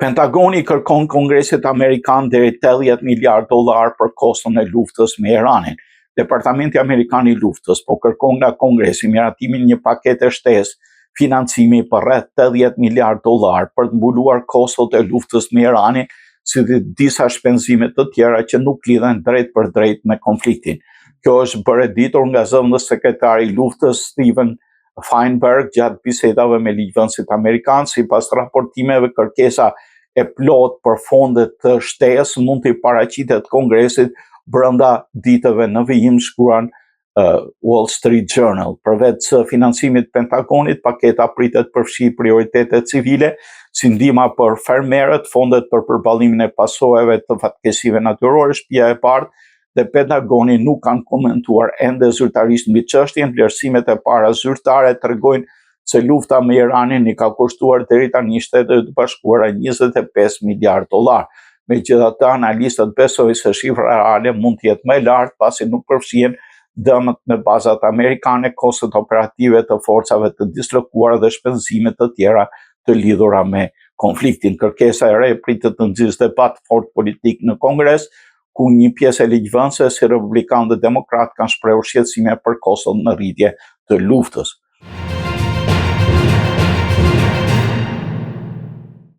Pentagoni kërkon Kongresit Amerikan deri $80 miliard për kostën e luftës me Iranin. Departamenti Amerikan i Luftës po kërkon nga Kongresi miratimin një paketë shtesë financimi për rreth $80 miliard për të mbuluar kostot e luftës me Iranin, si dhe disa shpenzime të tjera që nuk lidhen drejt për drejt me konfliktin. Kjo është bërë ditur nga zëvendës sekretari i luftës Steven Feinberg gjatë bisedave me ligjvënësit amerikanë. Sipas raportimeve, kërkesa e plot për fonde të shtesë mund të paraqitet Kongresit brenda ditëve në vijim, shkruan Wall Street Journal. Përveç financimit Pentagonit, paketa pritet përfshi prioritete civile, si ndihma për fermerët, fondet për përballimin e pasojave të fatkeqësive natyrore, shtëpia e bardhë, dhe Pentagoni nuk kanë komentuar ende zyrtarisht mbi çështjen. Vlerësimet e para zyrtare tregojnë se lufta me Iranin i ka kushtuar deri tani Shtetet e Bashkuara $25 miliard. Megjithatë, analistët besojnë se shifra reale mund të jetë më e lartë pasi nuk përfshihen dëmët në bazat amerikane, kostot operative të forcave të dislokuara dhe shpenzimet të tjera të lidhura me konfliktin. Kërkesa e re pritet të nxjerrë debat fort politik në Kongres, ku një pjesë e ligjvënësve si Republikanë dhe Demokratë kanë shprehur shqetësime për koston në rritje të luftës.